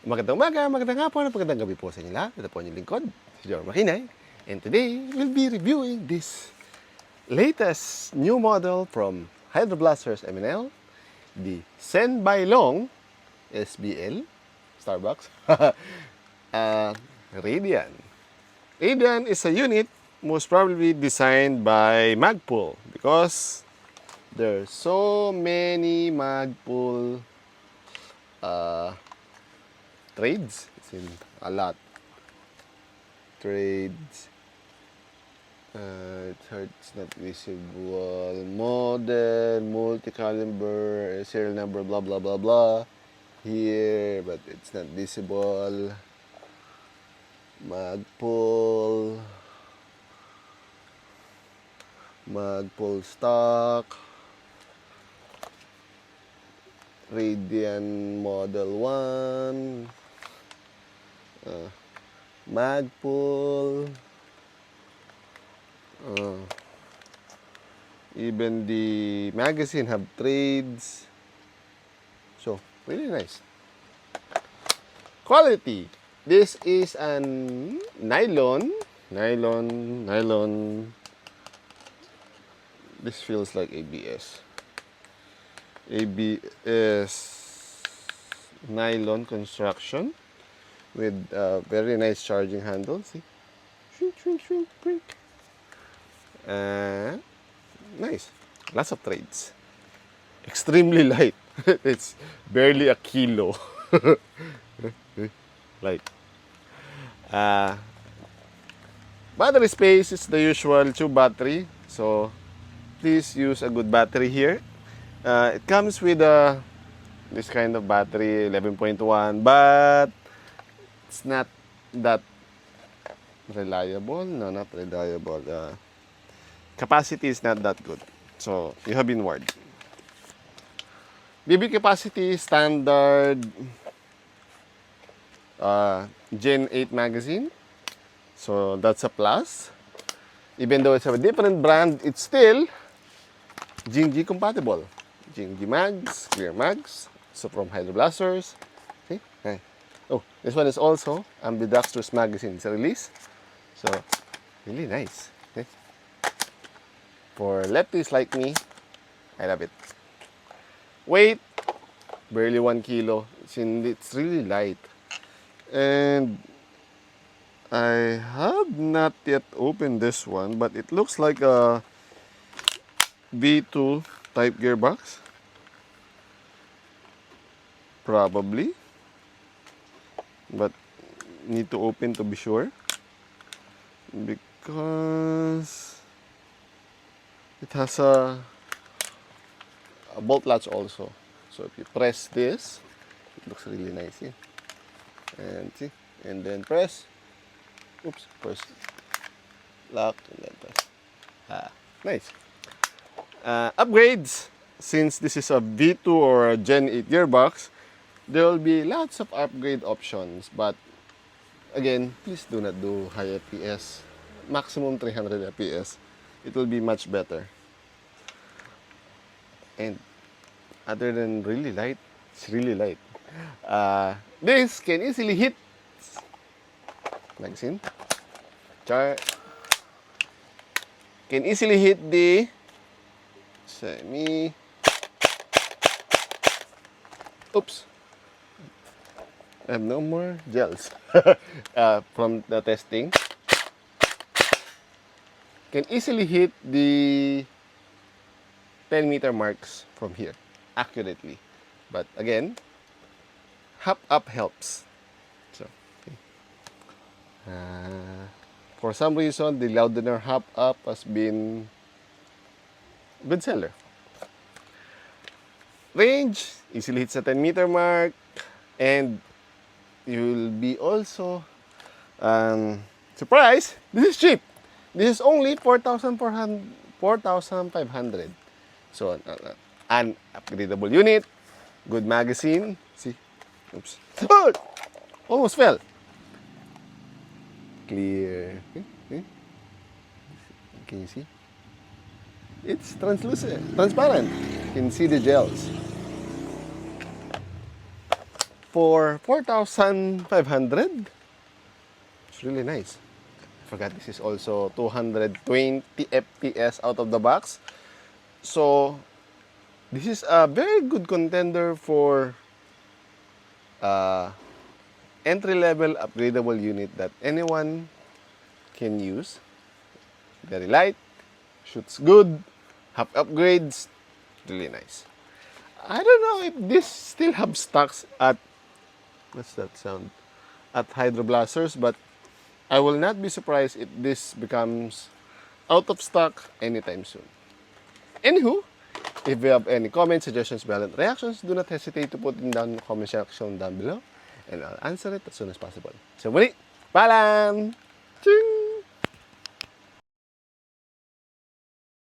Magandang umaga, magandang hapon, magandang gabi po sa inyo lahat. Ito po ang inyong lingkod, si JomarX. And today, we'll be reviewing this latest new model from Hydro Blasters MNL, the Senbailong SBL, Starbucks, Radian. Radian is a unit most probably designed by Magpul because there are so many Magpul trades. It's in a lot. Trades. It's not visible. Model, multi-caliber, serial number, blah blah blah blah. Here, but it's not visible. Magpul. Magpul stock. Radian Model 1. Magpul. Even the magazine have trades. So, really nice. Quality. This is an nylon. This feels like ABS. ABS nylon construction with very nice charging handle. See, shrink. Nice, lots of trades. Extremely light. It's barely a kilo. Light. Battery space is the usual 2 battery. So please use a good battery here. It comes with this kind of battery, 11.1, but it's not that reliable. No, not reliable. Capacity is not that good. So, you have been warned. BB capacity, standard Gen 8 magazine. So, that's a plus. Even though it's a different brand, it's still GNG compatible. GNG mags, clear mags, so from Hydro Blasters. See? Okay. Oh, this one is also ambidextrous magazine. It's a release. So, really nice. Okay. For lefties like me, I love it. Weight, barely 1 kilo. It's really light. And I have not yet opened this one, but it looks like a V2 type gearbox. Probably. But need to open to be sure. Because it has a bolt latch also. So if you press this, it looks really nice here. And see, and then press. Oops, first lock and then press. Nice. Upgrades, since this is a V2 or a Gen 8 gearbox, there will be lots of upgrade options. But again, please do not do high FPS. Maximum 300 FPS. It will be much better. And other than really light, it's really light. This can easily hit magazine. Can easily hit the semi. Oops. I have no more gels from the testing. Can easily hit the 10-meter marks from here accurately. But again, hop up helps. So, okay. For some reason, the Loudener hop up has been a good seller. Range, easily hits the 10-meter mark, and you'll be also surprised. This is cheap. This is only 4,500. So an upgradable unit, good magazine. See, oops, oh, almost fell. Clear. Can you see? It's translucent, transparent. You can see the gels. for 4,500. It's really nice. I forgot this is also 220 FPS out of the box. So this is a very good contender for entry-level upgradable unit that anyone can use. Very light, shoots good, have upgrades, really nice. I don't know if this still have stocks at, what's that sound? At Hydro Blasters, but I will not be surprised if this becomes out of stock anytime soon. Anywho, if you have any comments, suggestions, violent reactions, do not hesitate to put them down in the comment section down below and I'll answer it as soon as possible. So muli, paalam!